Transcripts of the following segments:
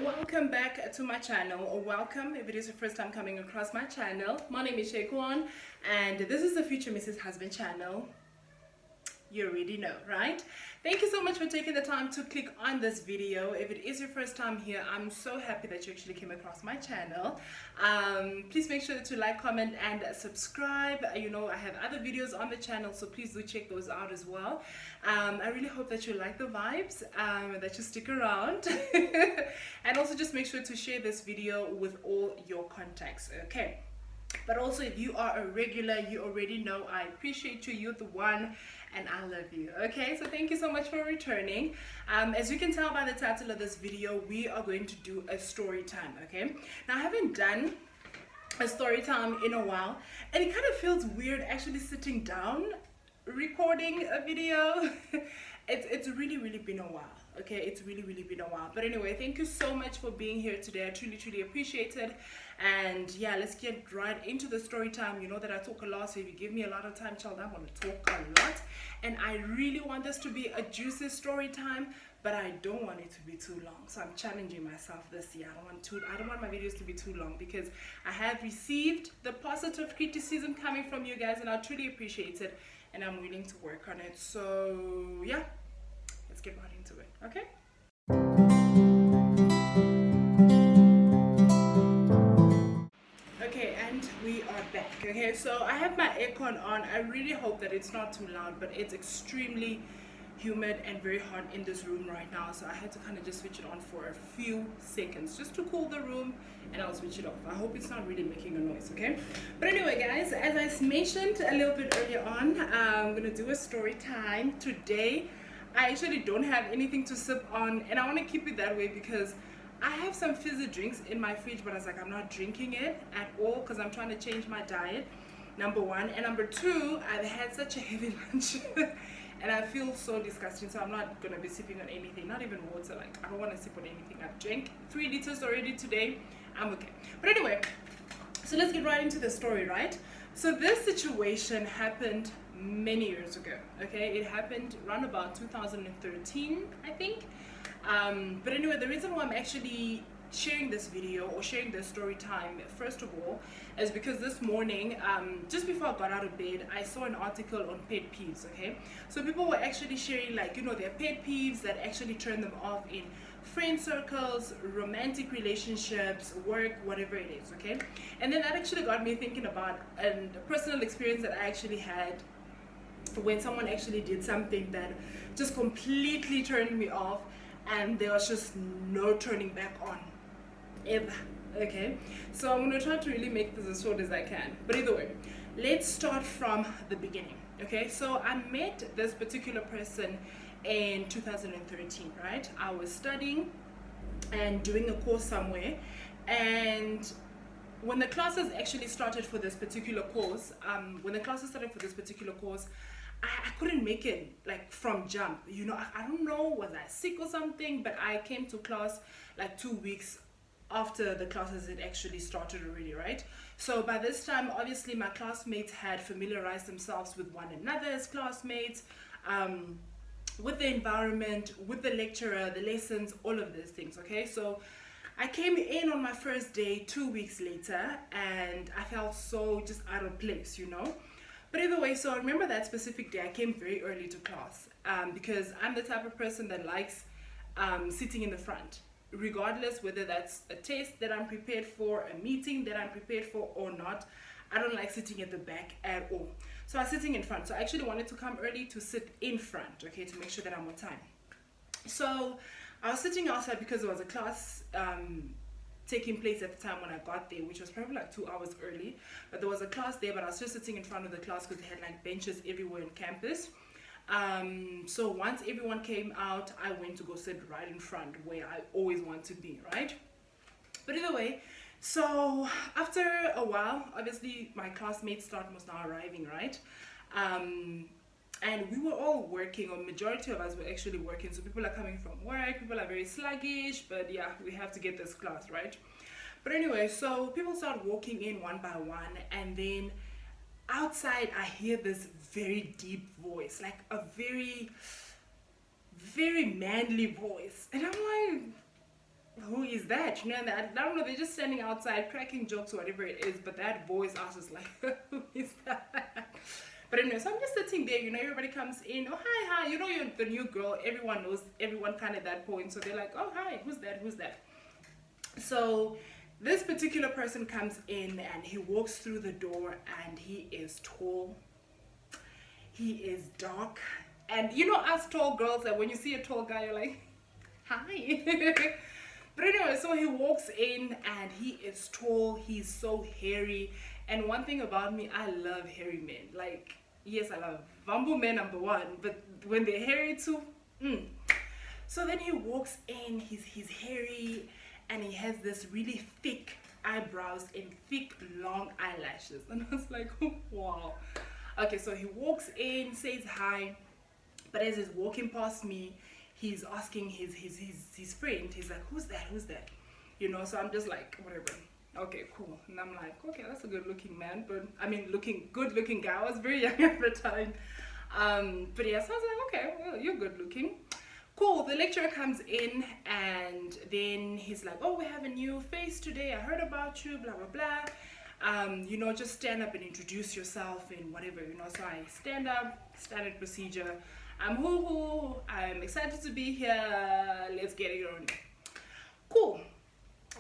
welcome back to my channel, or welcome if it is your first time coming across my channel. My name is Shaquan and this is the Future Mrs. Husband channel. You already know, right? Thank you so much for taking the time to click on this video. If it is your first time here, I'm so happy that you actually came across my channel. Please make sure to like, comment and subscribe. You know, I have other videos on the channel, so please do check those out as well. I really hope that you like the vibes, that you stick around. And also just make sure to share this video with all your contacts, okay? But also, if you are a regular, you already know I appreciate you. You're the one and I love you. Okay, so thank you so much for returning. As you can tell by the title of this video, we are going to do a story time. Okay, now I haven't done a story time in a while, and it kind of feels weird actually sitting down recording a video. It's really been a while. Okay, it's really been a while. But anyway, thank you so much for being here today. I truly appreciate it. And yeah, let's get right into the story time. You know that I talk a lot, so if you give me a lot of time, child, I want to talk a lot. And I really want this to be a juicy story time, but I don't want it to be too long. So I'm challenging myself this year. I don't want my videos to be too long, because I have received the positive criticism coming from you guys, and I truly appreciate it, and I'm willing to work on it. So yeah, let's get right into it. Okay. Okay, and we are back. Okay, so I have my aircon on. I really hope that it's not too loud, but it's extremely humid and very hot in this room right now, so I had to kind of just switch it on for a few seconds just to cool the room, and I'll switch it off. I hope it's not really making a noise, okay? But anyway, guys, as I mentioned a little bit earlier on, I'm gonna do a story time today. I actually don't have anything to sip on, and I want to keep it that way because I have some fizzy drinks in my fridge, but I was like, I'm not drinking it at all because I'm trying to change my diet, number one. And number two, I've had such a heavy lunch and I feel so disgusting, so I'm not going to be sipping on anything, not even water. Like, I don't want to sip on anything. I've drank 3 liters already today. I'm okay. But anyway, so let's get right into the story, right? So this situation happened many years ago, okay? It happened around about 2013, I think. But anyway, the reason why I'm actually sharing this video or sharing this story time, first of all, is because this morning, just before I got out of bed, I saw an article on pet peeves, okay? So people were actually sharing, like, you know, their pet peeves that actually turn them off in friend circles, romantic relationships, work, whatever it is, okay? And then that actually got me thinking about a personal experience that I actually had when someone actually did something that just completely turned me off, and there was just no turning back on ever. Okay, so I'm gonna try to really make this as short as I can, but either way, let's start from the beginning. Okay, so I met this particular person in 2013, right? I was studying and doing a course somewhere, and when the classes actually started for this particular course, I couldn't make it, like, from jump. You know, I don't know, was I sick or something, but I came to class like 2 weeks after the classes had actually started already, right? So by this time, obviously, my classmates had familiarized themselves with one another as classmates, with the environment, with the lecturer, the lessons, all of these things, okay? So I came in on my first day 2 weeks later, and I felt so just out of place, you know? But either way, so I remember that specific day, I came very early to class, because I'm the type of person that likes sitting in the front, regardless whether that's a test that I'm prepared for, a meeting that I'm prepared for or not. I don't like sitting at the back at all. So I was sitting in front. So I actually wanted to come early to sit in front, okay, to make sure that I'm on time. So I was sitting outside because there was a class taking place at the time when I got there, which was probably like 2 hours early. But there was a class there, but I was just sitting in front of the class because they had like benches everywhere on campus. So once everyone came out, I went to go sit right in front where I always want to be, right? But either way, so after a while, obviously my classmates was now arriving, right? And we were all working, or majority of us were actually working. So people are coming from work, people are very sluggish, but yeah, we have to get this class, right? But anyway, so people start walking in one by one, and then outside I hear this very deep voice, like a very manly voice. And I'm like, who is that? You know, and I don't know, they're just standing outside cracking jokes or whatever it is, but that voice, I was just like, who is that? But anyway, so I'm just sitting there, you know, everybody comes in, oh, hi, hi, you know, you're the new girl, everyone knows everyone kind of at that point, so they're like, oh, hi, who's that, who's that? So this particular person comes in and he walks through the door, and he is tall, he is dark, and you know us tall girls, that when you see a tall guy, you're like, hi. But anyway, so he walks in and he is tall, he's so hairy, and one thing about me, I love hairy men. Like, yes, I love Vambo men number one, but when they're hairy too, So then he walks in, he's hairy, and he has this really thick eyebrows and thick long eyelashes, and I was like, wow. Okay, so he walks in, says hi, but as he's walking past me, he's asking his friend, he's like, who's that, you know? So I'm just like, whatever, okay, cool. And I'm like, okay, that's a good looking man, but I mean, good looking guy. I was very young at the time, but yeah, so I was like, okay, well, you're good looking, cool. The lecturer comes in, and then he's like, oh, we have a new face today, I heard about you, blah blah blah, you know, just stand up and introduce yourself and whatever, you know. So I stand up, standard procedure. I'm hoo-hoo, I'm excited to be here, let's get it on. Cool.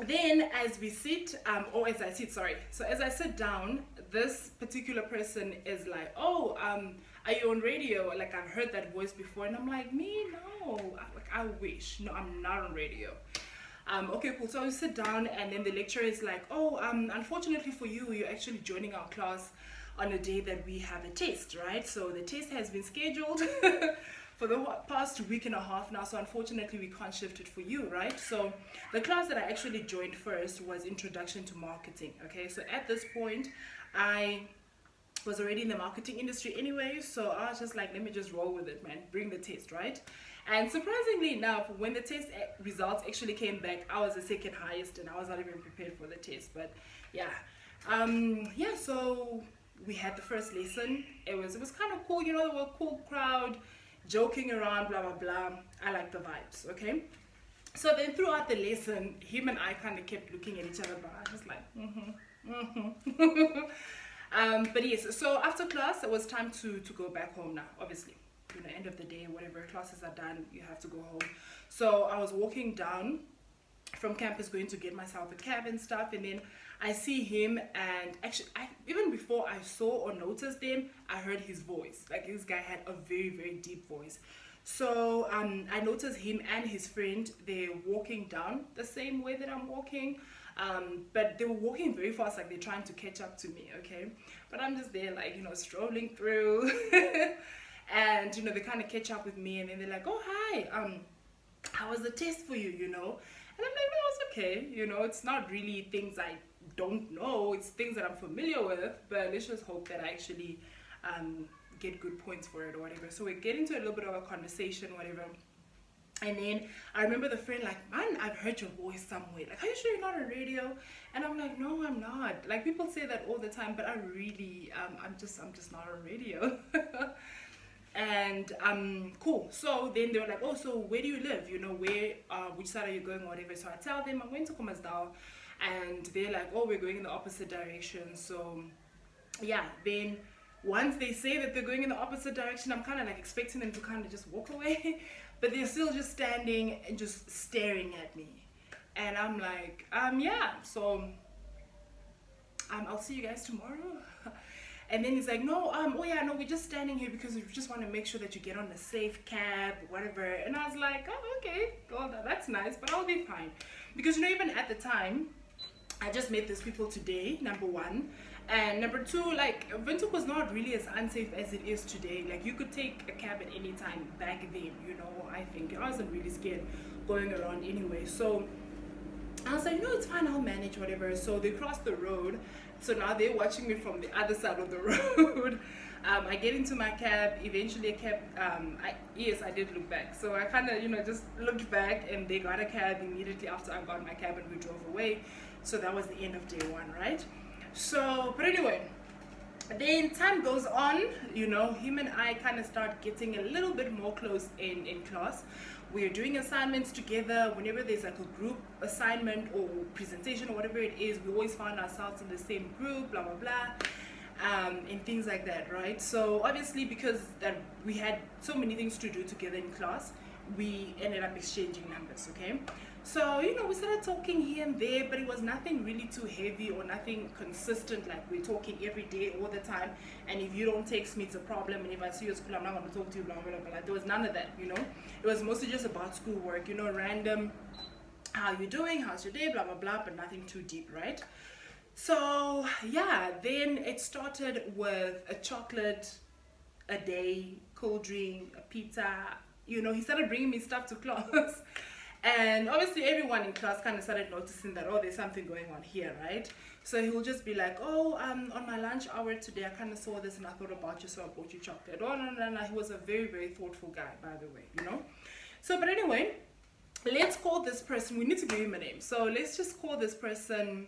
Then as we sit, or as I sit, sorry. So as I sit down, this particular person is like, oh, are you on radio? Like, I've heard that voice before. And I'm like, me? No. Like, I wish. No, I'm not on radio. Okay, cool. So I sit down, and then the lecturer is like, oh, unfortunately for you, you're actually joining our class on a day that we have a test, right? So the test has been scheduled for the past week and a half now, so unfortunately we can't shift it for you, right? So the class that I actually joined first was Introduction to Marketing. Okay, so at this point I was already in the marketing industry anyway, so I was just like, let me just roll with it, man, bring the test, right? And surprisingly enough, when the test results actually came back, I was the second highest, and I was not even prepared for the test. But yeah, yeah, so we had the first lesson. It was kind of cool, you know, they were a cool crowd, joking around, blah blah blah. I like the vibes, okay? So then throughout the lesson, him and I kind of kept looking at each other, but I was like, but yes, so after class, it was time to go back home now, obviously. You know, end of the day, whatever, classes are done, you have to go home. So I was walking down from campus going to get myself a cab and stuff, and then I see him, and actually even before I saw or noticed him, I heard his voice. Like, this guy had a very, very deep voice. So I noticed him and his friend, they're walking down the same way that I'm walking, but they were walking very fast, like they're trying to catch up to me, okay? But I'm just there, like, you know, strolling through and, you know, they kind of catch up with me, and then they're like, oh, hi, how was the test for you, you know? And I'm like, no, it's okay, you know, it's not really things I don't know, it's things that I'm familiar with, but let's just hope that I actually get good points for it or whatever. So we get into a little bit of a conversation, whatever, and then I remember the friend like, man, I've heard your voice somewhere, like, are you sure you're not on radio? And I'm like, no, I'm not. Like, people say that all the time, but I really I'm just not on radio. And cool. So then they were like, oh, so where do you live, you know, where which side are you going or whatever? So I tell them I'm going to Khomasdal, and they're like, oh, we're going in the opposite direction. So yeah, then once they say that they're going in the opposite direction, I'm kind of like expecting them to kind of just walk away, but they're still just standing and just staring at me, and I'm like, yeah, so I'll see you guys tomorrow. And then he's like, no, oh yeah, no, we're just standing here because we just want to make sure that you get on a safe cab, whatever. And I was like, oh, okay, well, that's nice, but I'll be fine. Because, you know, even at the time, I just met these people today, number one. And number two, like, Windhoek was not really as unsafe as it is today. Like, you could take a cab at any time back then, you know, I think. I wasn't really scared going around anyway. So I was like, no, it's fine, I'll manage, whatever. So they crossed the road. So now they're watching me from the other side of the road. I get into my cab. Eventually a cab, yes, I did look back. So I kind of, you know, just looked back, and they got a cab immediately after I got my cab, and we drove away. So that was the end of day one, right? So, but anyway, then time goes on, you know, him and I kind of start getting a little bit more close in class. we're doing assignments together. Whenever there's like a group assignment or presentation or whatever it is, we always find ourselves in the same group, blah blah blah, and things like that, right? So obviously, because that we had so many things to do together in class, we ended up exchanging numbers. Okay, so we started talking here and there, but it was nothing really too heavy or nothing consistent, like we're talking every day all the time, and if you don't text me, it's a problem, and if I see you at school, I'm not going to talk to you, blah blah blah. There was none of that. It was mostly just about schoolwork, random, how you doing, how's your day, blah blah blah, but nothing too deep, right? So yeah, then it started with a chocolate a day, cold drink, a pizza. He started bringing me stuff to class. And obviously everyone in class kind of started noticing that, oh, there's something going on here, right? So he will just be like, oh, on my lunch hour today, I kind of saw this and I thought about you, so I bought you chocolate. Oh, no. He was a very, very thoughtful guy, by the way, So, but anyway, let's call this person, we need to give him a name. So let's just call this person,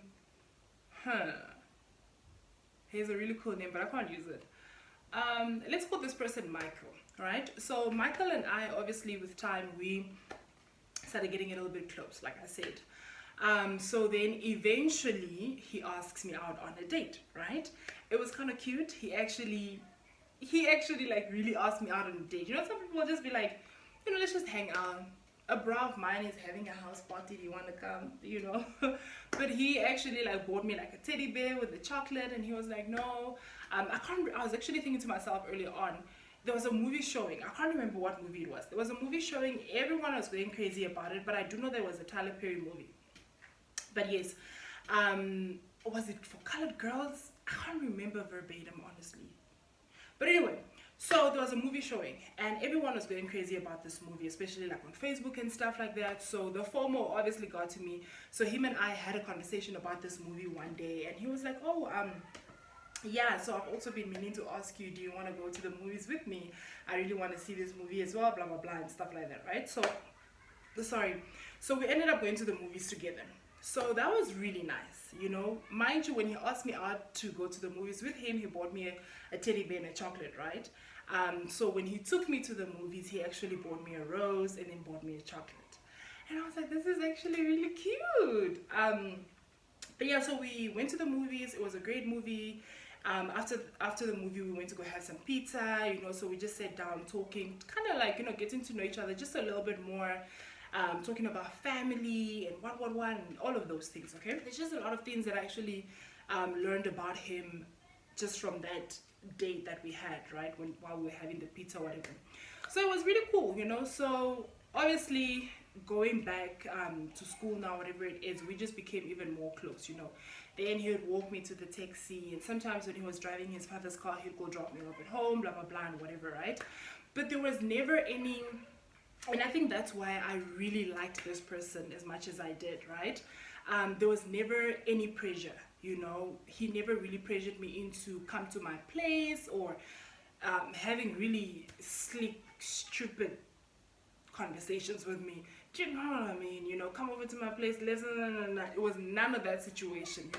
he has a really cool name, but I can't use it. Let's call this person Michael, right? So Michael and I, obviously with time, we started getting a little bit close, like I said. So then eventually he asks me out on a date, right? It was kind of cute. He actually like really asked me out on a date. Some people will just be like, let's just hang out. A bro of mine is having a house party, do you want to come? But he actually like bought me like a teddy bear with a chocolate, and he was like, no, I was actually thinking to myself earlier on, there was a movie showing. I can't remember what movie it was. There was a movie showing. Everyone was going crazy about it, but I do know there was a Tyler Perry movie. But yes, was it for colored girls? I can't remember verbatim, honestly. But anyway, so there was a movie showing, and everyone was going crazy about this movie, especially like on Facebook and stuff like that. So the FOMO obviously got to me. So him and I had a conversation about this movie one day, and he was like, oh, yeah, so I've also been meaning to ask you, do you want to go to the movies with me? I really want to see this movie as well, blah blah blah, and stuff like that, right? So we ended up going to the movies together. So that was really nice, mind you. When he asked me out to go to the movies with him, he bought me a teddy bear and a chocolate, right? So when he took me to the movies, he actually bought me a rose and then bought me a chocolate, and I was like, this is actually really cute. But yeah, so we went to the movies. It was a great movie. After the movie, we went to go have some pizza, so we just sat down talking, kind of like, getting to know each other just a little bit more, talking about family and what, and all of those things, okay? There's just a lot of things that I actually learned about him just from that date that we had, right, while we were having the pizza or whatever. So it was really cool, so obviously going back to school now, whatever it is, we just became even more close, Then he would walk me to the taxi, and sometimes when he was driving his father's car, he'd go drop me off at home, blah blah blah, and whatever, right? But there was never any, and I think that's why I really liked this person as much as I did, right? There was never any pressure, he never really pressured me into come to my place or having really slick, stupid conversations with me. Do you know what I mean? Come over to my place, listen. It was none of that situation,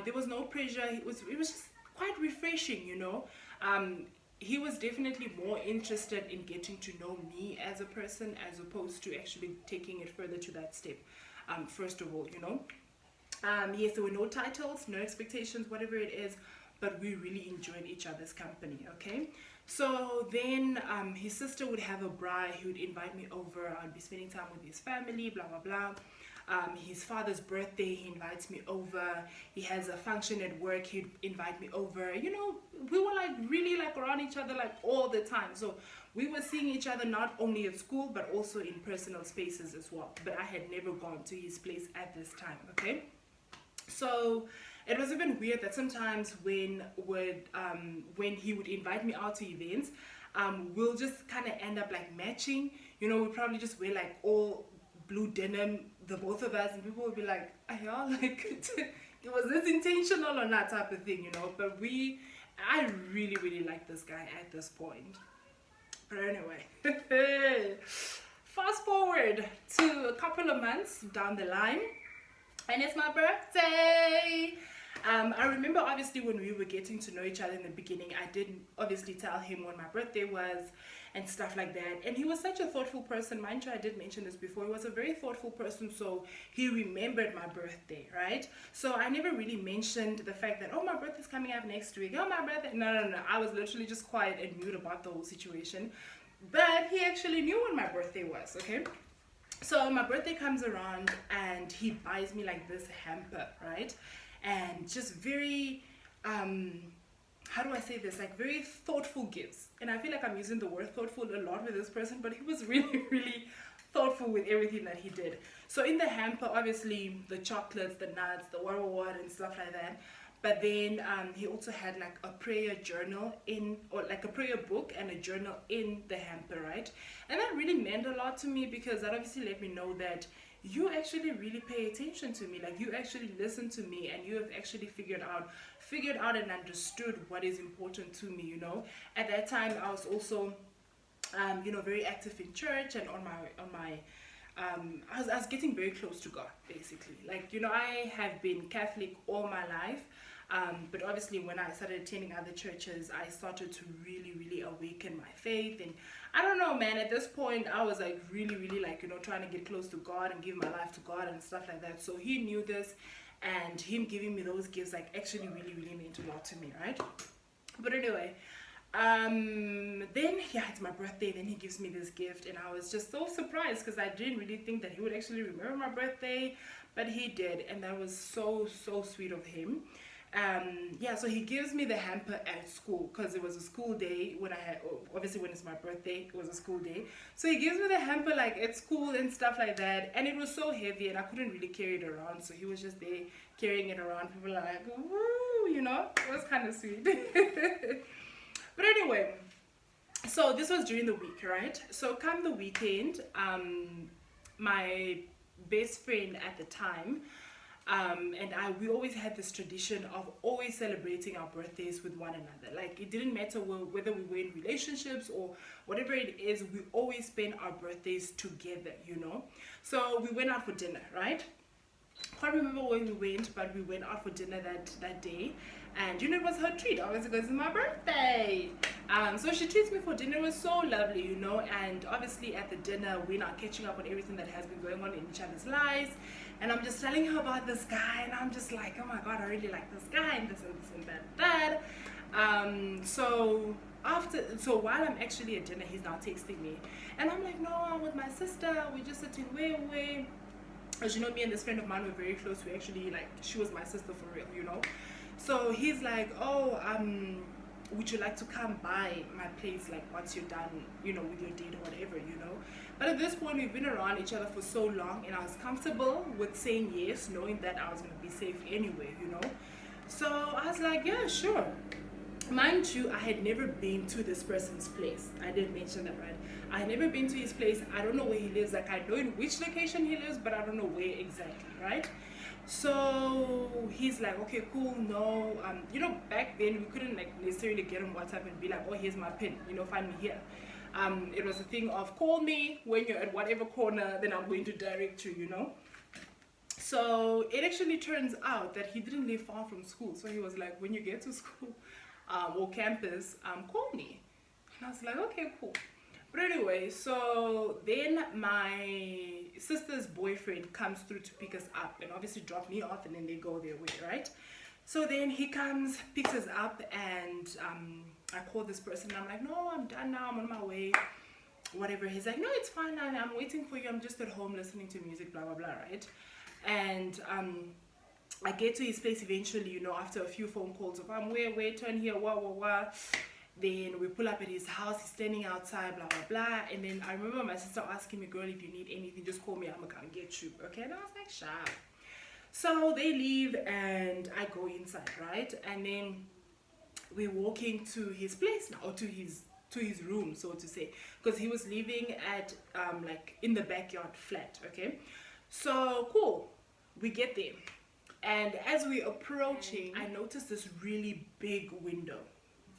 There was no pressure. It was just quite refreshing, He was definitely more interested in getting to know me as a person as opposed to actually taking it further to that step. First of all, yes, there were no titles, no expectations, whatever it is, but we really enjoyed each other's company, okay? So then his sister would have a bride. He would invite me over. I'd be spending time with his family, blah blah blah. His father's birthday, he invites me over. He has a function at work, he'd invite me over. We were like really like around each other like all the time. So we were seeing each other not only at school but also in personal spaces as well. But I had never gone to his place at this time, okay? So it was even weird that sometimes when he would invite me out to events, we'll just kind of end up like matching. We'd probably just wear like all blue denim, the both of us, and people would be like, "Are y'all like, was this intentional or not?" type of thing, But I really, really like this guy at this point. But anyway, fast forward to a couple of months down the line, and it's my birthday. I remember obviously when we were getting to know each other in the beginning, I did obviously tell him when my birthday was and stuff like that. And he was such a thoughtful person. Mind you, I did mention this before. He was a very thoughtful person, so he remembered my birthday, right? So I never really mentioned the fact that, oh, my birthday's coming up next week. Oh, my birthday. No, no, no. I was literally just quiet and mute about the whole situation. But he actually knew when my birthday was, okay? So my birthday comes around and he buys me like this hamper, right? And just very, how do I say this? Like very thoughtful gifts. And I feel like I'm using the word thoughtful a lot with this person, but he was really, really thoughtful with everything that he did. So in the hamper, obviously the chocolates, the nuts, the what and stuff like that. But then he also had like a prayer journal in, or like a prayer book and a journal in the hamper, right? And that really meant a lot to me because that obviously let me know that you actually really pay attention to me, like you actually listen to me, and you have actually figured out and understood what is important to me, you know. At that time I was also you know, very active in church and on my I was getting very close to God, basically. Like, you know, I have been Catholic all my life, but obviously when I started attending other churches, I started to really, really awaken my faith. And I don't know, man, at this point, I was like really, really like, you know, trying to get close to God and give my life to God and stuff like that. So he knew this, and him giving me those gifts like actually really, really meant a lot to me, right? But anyway, then yeah, it's my birthday, then he gives me this gift, and I was just so surprised because I didn't really think that he would actually remember my birthday, but he did, and that was so sweet of him. Yeah, so he gives me the hamper at school because it was a school day when I had, obviously when it's my birthday, it was a school day. So he gives me the hamper like at school and stuff like that, and it was so heavy and I couldn't really carry it around, so he was just there carrying it around. People are like, woo, you know, it was kind of sweet. But anyway, so this was during the week, right? So come the weekend, my best friend at the time, and we always had this tradition of always celebrating our birthdays with one another. Like, it didn't matter whether we were in relationships or whatever it is, we always spend our birthdays together, you know. So we went out for dinner, right? Can't remember where we went, but we went out for dinner that day, and you know, it was her treat obviously because it's my birthday. So she treats me for dinner. It was so lovely, you know. And obviously at the dinner we're not catching up on everything that has been going on in each other's lives, and I'm just telling her about this guy, and I'm just like, oh my god, I really like this guy, and this and this and that. So while I'm actually at dinner, he's now texting me, and I'm like, no, I'm with my sister, we're just sitting way. As you know, me and this friend of mine were very close. We actually, like, she was my sister for real, you know. So he's like, oh, would you like to come by my place, like, once you're done, you know, with your date or whatever, you know. But at this point, we've been around each other for so long, and I was comfortable with saying yes, knowing that I was going to be safe anyway, you know. So I was like, yeah, sure. Mind you, I had never been to this person's place. I didn't mention that, right? I had never been to his place. I don't know where he lives. Like, I know in which location he lives, but I don't know where exactly, right? So he's like, okay, cool, no. You know, back then we couldn't like necessarily get on WhatsApp and be like, oh, here's my pin, you know, find me here. It was a thing of call me when you're at whatever corner, then I'm going to direct you, you know. So it actually turns out that he didn't live far from school. So he was like, when you get to school or campus, call me. And I was like, okay, cool. But anyway, so then my sister's boyfriend comes through to pick us up and obviously drop me off, and then they go their way, right? So then he comes, picks us up, and I call this person, and I'm like, no, I'm done now, I'm on my way, whatever. He's like, no, it's fine, I'm waiting for you, I'm just at home listening to music, blah blah blah, right? And I get to his place eventually, you know, after a few phone calls of where, turn here, wah. Then we pull up at his house, he's standing outside, blah blah blah. And then I remember my sister asking me, girl, if you need anything, just call me, I'm gonna come get you, okay? And I was like, sure. So they leave and I go inside, right? And then we're walking to his place now, or to his room, so to say, because he was living at like in the backyard flat, okay? So cool, we get there, and as we're approaching, I noticed this really big window.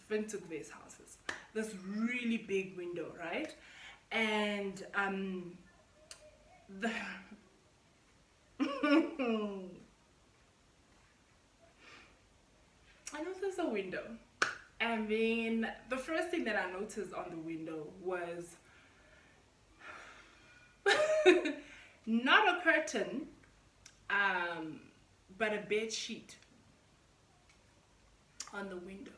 Vintage houses, this really big window, right? And window. And then the first thing that I noticed on the window was not a curtain, but a bed sheet on the window.